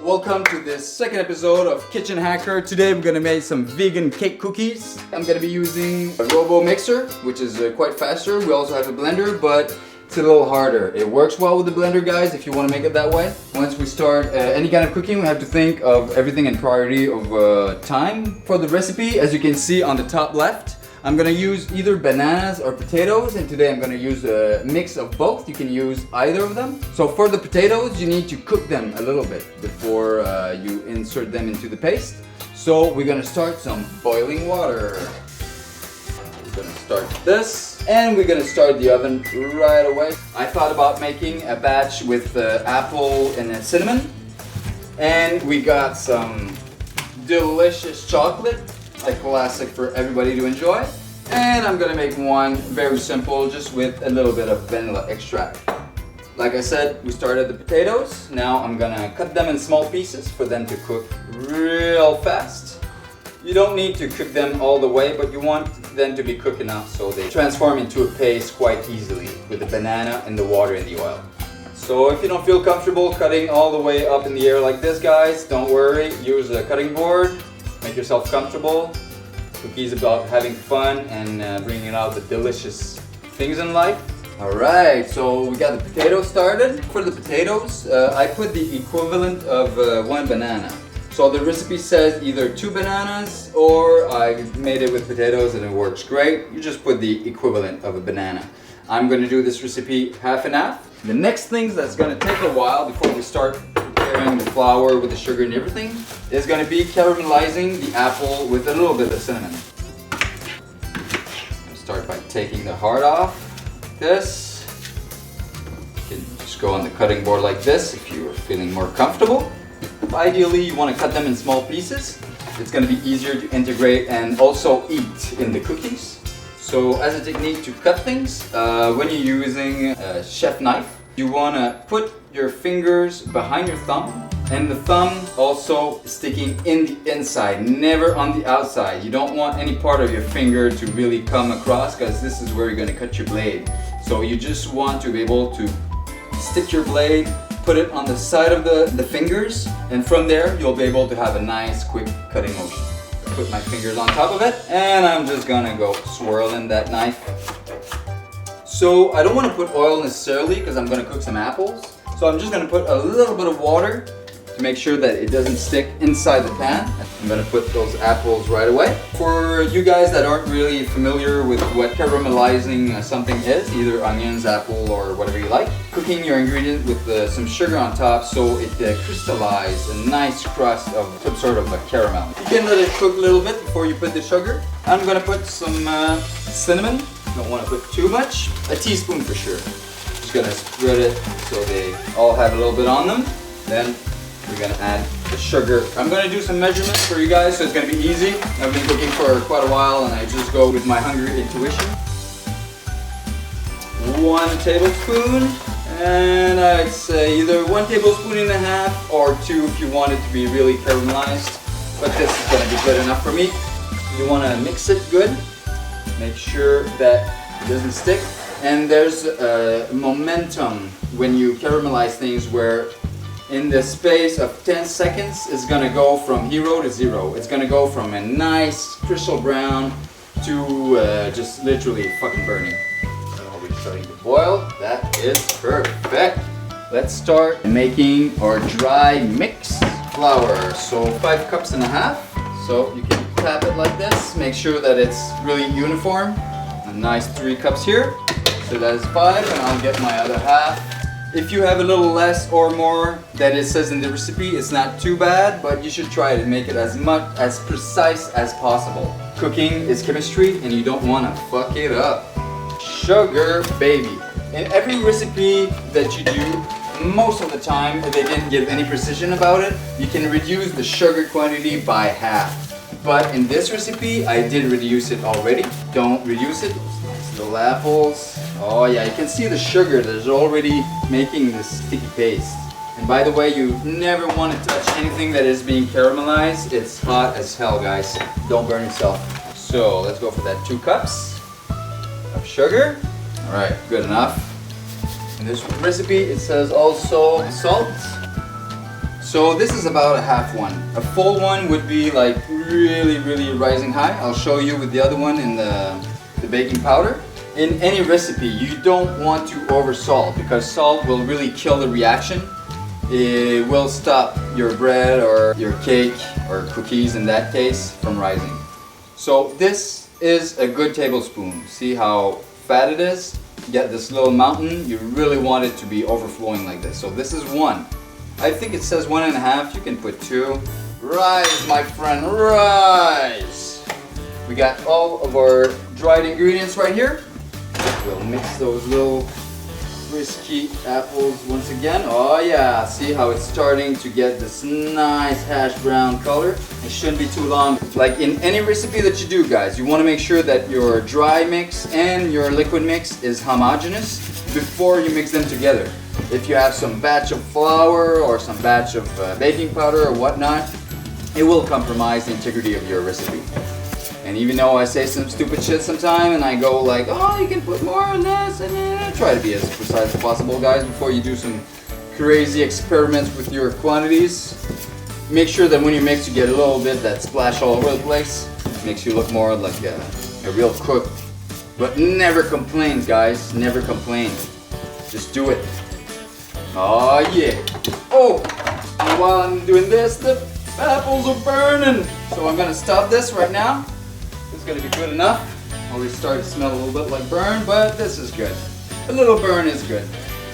Welcome to this second episode of Kitchen Hacker. Today we're gonna make some vegan cake cookies. I'm gonna be using a robo mixer, which is quite faster. We also have a blender, but it's a little harder. It works well with the blender, guys, if you want to make it that way. Once we start any kind of cooking, we have to think of everything in priority of time. For the recipe, as you can see on the top left, I'm gonna use either bananas or potatoes, and today I'm gonna use a mix of both. You can use either of them. So for the potatoes, you need to cook them a little bit before you insert them into the paste. So we're gonna start some boiling water. We're gonna start this, and we're gonna start the oven right away. I thought about making a batch with apple and cinnamon, and we got some delicious chocolate, a classic for everybody to enjoy. And I'm gonna make one very simple, just with a little bit of vanilla extract. Like I said, we started the potatoes. Now I'm gonna cut them in small pieces for them to cook real fast. You don't need to cook them all the way, but you want them to be cooked enough so they transform into a paste quite easily with the banana and the water and the oil. So if you don't feel comfortable cutting all the way up in the air like this, guys, don't worry. Use a cutting board. Make yourself comfortable. Cookies about having fun and bringing out the delicious things in life. Alright, so we got the potatoes started. For the potatoes, I put the equivalent of one banana. So the recipe says either 2 bananas, or I made it with potatoes and it works great. You just put the equivalent of a banana. I'm going to do this recipe half and half. The next thing that's going to take a while before we start preparing the flour with the sugar and everything is going to be caramelizing the apple with a little bit of cinnamon. I'm going to start by taking the heart off. This. You can just go on the cutting board like this if you're feeling more comfortable. Ideally, you want to cut them in small pieces. It's going to be easier to integrate and also eat in the cookies. So as a technique to cut things, when you're using a chef knife, you want to put your fingers behind your thumb, and the thumb also sticking in the inside, never on the outside. You don't want any part of your finger to really come across, because this is where you're going to cut your blade. So you just want to be able to stick your blade, put it on the side of the fingers, and from there you'll be able to have a nice quick cutting motion. Put my fingers on top of it, and I'm just gonna go swirling that knife. So I don't want to put oil necessarily because I'm gonna cook some apples. So I'm just gonna put a little bit of water to make sure that it doesn't stick inside the pan. I'm gonna put those apples right away. For you guys that aren't really familiar with what caramelizing something is, either onions, apple, or whatever you like, cooking your ingredient with some sugar on top so it crystallizes a nice crust of some sort of a caramel. You can let it cook a little bit before you put the sugar. I'm gonna put some cinnamon. Don't want to put too much. A teaspoon for sure. Just gonna spread it so they all have a little bit on them. Then we're gonna add the sugar. I'm gonna do some measurements for you guys so it's gonna be easy. I've been cooking for quite a while and I just go with my hungry intuition. 1 tablespoon, and I'd say either 1.5 tablespoons or 2 if you want it to be really caramelized. But this is gonna be good enough for me. You wanna mix it good. Make sure that it doesn't stick. And there's a momentum when you caramelize things where in the space of 10 seconds, it's gonna go from 0 to 0. It's gonna go from a nice crystal brown to just literally fucking burning. So we're starting to boil. That is perfect. Let's start making our dry mix flour. So 5.5 cups. So you can tap it like this. Make sure that it's really uniform. A nice 3 cups here. So that is 5, and I'll get my other half. If you have a little less or more that it says in the recipe, it's not too bad, but you should try to make it as precise as possible. Cooking is chemistry and you don't want to fuck it up. Sugar, baby. In every recipe that you do, most of the time, if they didn't give any precision about it, you can reduce the sugar quantity by half. But in this recipe, I did reduce it already. Don't reduce it. Nice little apples. Oh yeah, you can see the sugar that's already making this sticky paste. And by the way, you never want to touch anything that is being caramelized. It's hot as hell, guys. Don't burn yourself. So let's go for that 2 cups of sugar. All right, good enough. In this recipe, it says also salt. So this is about a half one. A full one would be like really rising high. I'll show you with the other one in the baking powder. In any recipe, you don't want to over salt because salt will really kill the reaction. It will stop your bread or your cake or cookies in that case from rising. So this is a good tablespoon. See how fat it is? Get this little mountain. You really want it to be overflowing like this. So this is one. I think it says 1.5. You can put 2. Rise, my friend, rise. We got all of our dried ingredients right here. We'll mix those little frisky apples once again. Oh yeah, see how it's starting to get this nice hash brown color. It shouldn't be too long. Like in any recipe that you do, guys, you want to make sure that your dry mix and your liquid mix is homogeneous before you mix them together. If you have some batch of flour or some batch of baking powder or whatnot, it will compromise the integrity of your recipe. And even though I say some stupid shit sometime and I go like, oh, you can put more on this, and try to be as precise as possible, guys, before you do some crazy experiments with your quantities. Make sure that when you mix, you get a little bit that splash all over the place. Makes you look more like a real cook. But never complain, guys. Never complain. Just do it. Oh yeah. Oh, and while I'm doing this, the apples are burning. So I'm gonna stop this right now. It's gonna be good enough. Already starting to smell a little bit like burn, but this is good. A little burn is good.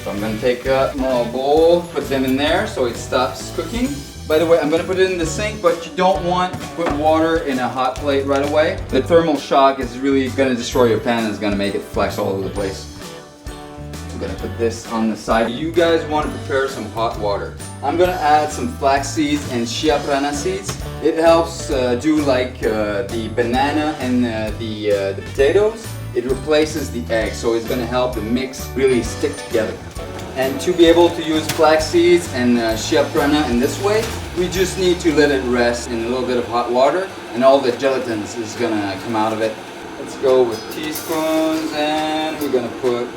So I'm gonna take a small bowl, put them in there so it stops cooking. By the way, I'm gonna put it in the sink, but you don't want to put water in a hot plate right away. The thermal shock is really gonna destroy your pan and is gonna make it flex all over the place. I'm gonna put this on the side. You guys want to prepare some hot water. I'm gonna add some flax seeds and Chia Prana seeds. It helps do like the banana and the potatoes. It replaces the egg, so it's gonna help the mix really stick together. And to be able to use flax seeds and Chia Prana in this way, we just need to let it rest in a little bit of hot water, and all the gelatin is gonna come out of it. Let's go with teaspoons, and we're gonna put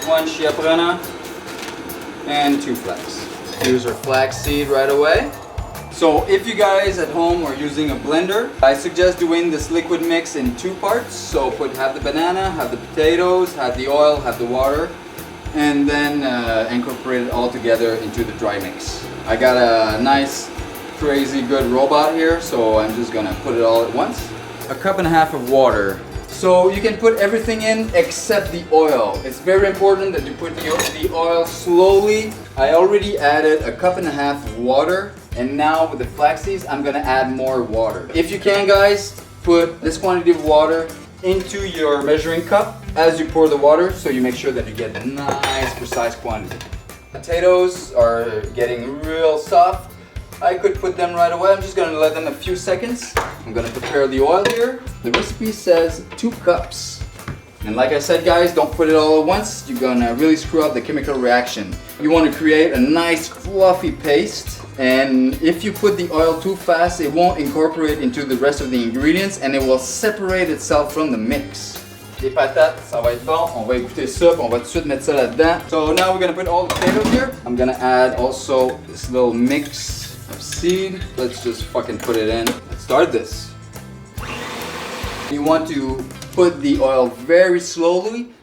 1 Chia Prana and 2 flax. Use our flax seed right away. So if you guys at home are using a blender, I suggest doing this liquid mix in 2 parts. So put half the banana, half the potatoes, half the oil, half the water, and then incorporate it all together into the dry mix. I got a nice, crazy good robot here, so I'm just gonna put it all at once. 1.5 cups of water. So you can put everything in except the oil. It's very important that you put the oil slowly. I already added 1.5 cups of water, and now with the flax seeds, I'm gonna add more water. If you can, guys, put this quantity of water into your measuring cup as you pour the water, so you make sure that you get a nice, precise quantity. Potatoes are getting real soft. I could put them right away. I'm just gonna let them a few seconds. I'm gonna prepare the oil here. The recipe says 2 cups. And like I said, guys, don't put it all at once. You're gonna really screw up the chemical reaction. You wanna create a nice fluffy paste. And if you put the oil too fast, it won't incorporate into the rest of the ingredients and it will separate itself from the mix. Les patates, ça va être bon. On va écouter ça, puis on va tout de suite mettre ça là-dedans. So now we're gonna put all the potatoes here. I'm gonna add also this little mix of seed. Let's just fucking put it in. Let's start this. You want to put the oil very slowly.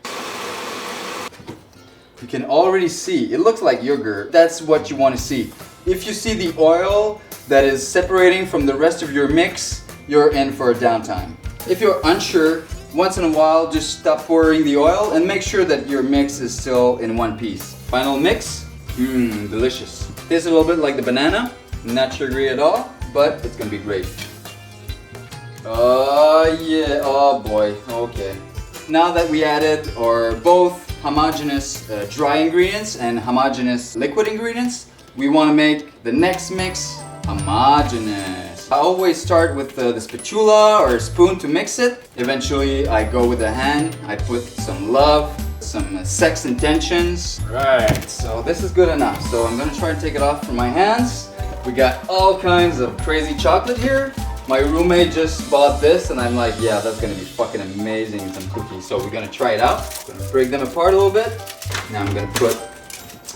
You can already see, it looks like yogurt. That's what you want to see. If you see the oil that is separating from the rest of your mix, you're in for a downtime. If you're unsure, once in a while, just stop pouring the oil and make sure that your mix is still in one piece. Final mix, delicious. Tastes a little bit like the banana, not sugary at all, but it's gonna be great. Oh yeah, oh boy, okay. Now that we added both homogeneous dry ingredients and homogeneous liquid ingredients, we want to make the next mix homogeneous. I always start with the spatula or spoon to mix it. Eventually I go with the hand. I put some love, some sex intentions. Right, so this is good enough. So I'm gonna try and take it off from my hands. We got all kinds of crazy chocolate here. My roommate just bought this and I'm like, yeah, that's gonna be fucking amazing, some cookies. So we're gonna try it out. Gonna break them apart a little bit. Now I'm gonna put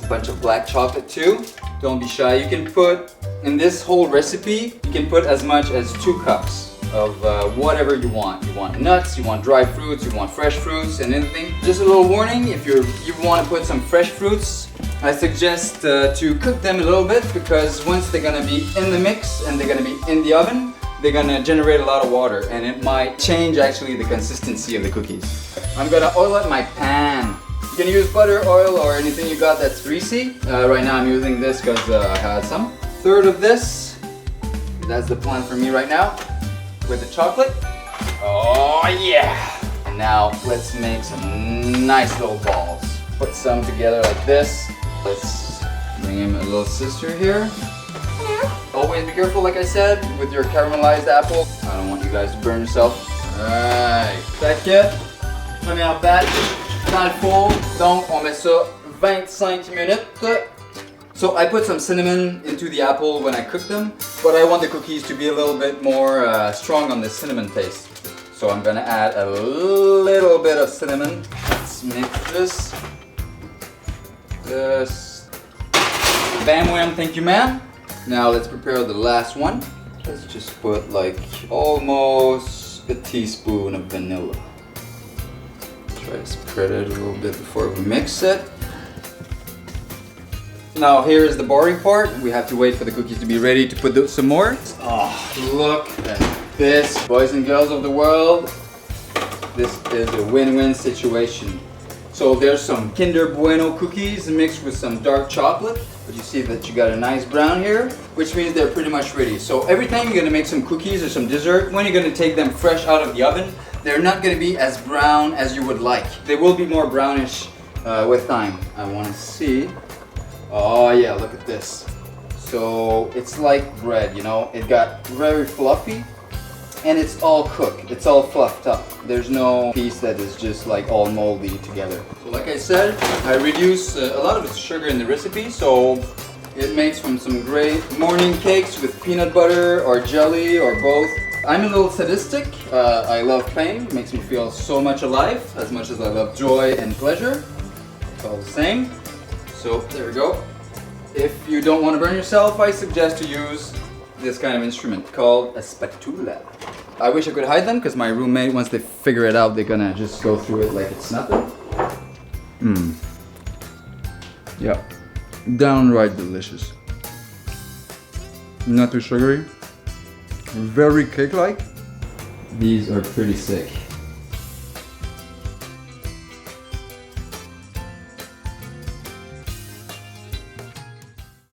a bunch of black chocolate too. Don't be shy. You can put, in this whole recipe, you can put as much as 2 cups of whatever you want. You want nuts, you want dried fruits, you want fresh fruits and anything. Just a little warning, if you want to put some fresh fruits, I suggest to cook them a little bit, because once they're gonna be in the mix and they're gonna be in the oven, they're gonna generate a lot of water and it might change actually the consistency of the cookies. I'm gonna oil up my pan. You can use butter, oil, or anything you got that's greasy. Right now I'm using this because I had some. Third of this, that's the plan for me right now, with the chocolate. Oh yeah! And now let's make some nice little balls. Put some together like this. Let's bring in a little sister here. Always be careful, like I said, with your caramelized apple. I don't want you guys to burn yourself. Alright. Paquet. Première batch. Dans le four. Donc, on met ça 25 minutes. So I put some cinnamon into the apple when I cook them, but I want the cookies to be a little bit more strong on the cinnamon taste. So I'm gonna add a little bit of cinnamon. Let's mix this. Bam wham, thank you ma'am. Now let's prepare the last one. Let's just put like almost a teaspoon of vanilla. Try to spread it a little bit before we mix it. Now here is the boring part. We have to wait for the cookies to be ready to put some more. Oh, look at this. Boys and girls of the world, this is a win-win situation. So there's some Kinder Bueno cookies mixed with some dark chocolate. But you see that you got a nice brown here, which means they're pretty much ready. So every time you're gonna make some cookies or some dessert, when you're gonna take them fresh out of the oven, they're not gonna be as brown as you would like. They will be more brownish with time. I wanna see. Oh yeah, look at this. So it's like bread, you know? It got very fluffy and it's all cooked. It's all fluffed up. There's no piece that is just like all moldy together. So like I said, I reduce a lot of the sugar in the recipe, so it makes from some great morning cakes with peanut butter or jelly or both. I'm a little sadistic. I love pain. It makes me feel so much alive, as much as I love joy and pleasure. It's all the same. So there we go. If you don't want to burn yourself, I suggest to use this kind of instrument called a spatula. I wish I could hide them, because my roommate, once they figure it out, they're gonna just go through it like it's nothing. Yeah, downright delicious. Not too sugary. Very cake-like. These are pretty sick.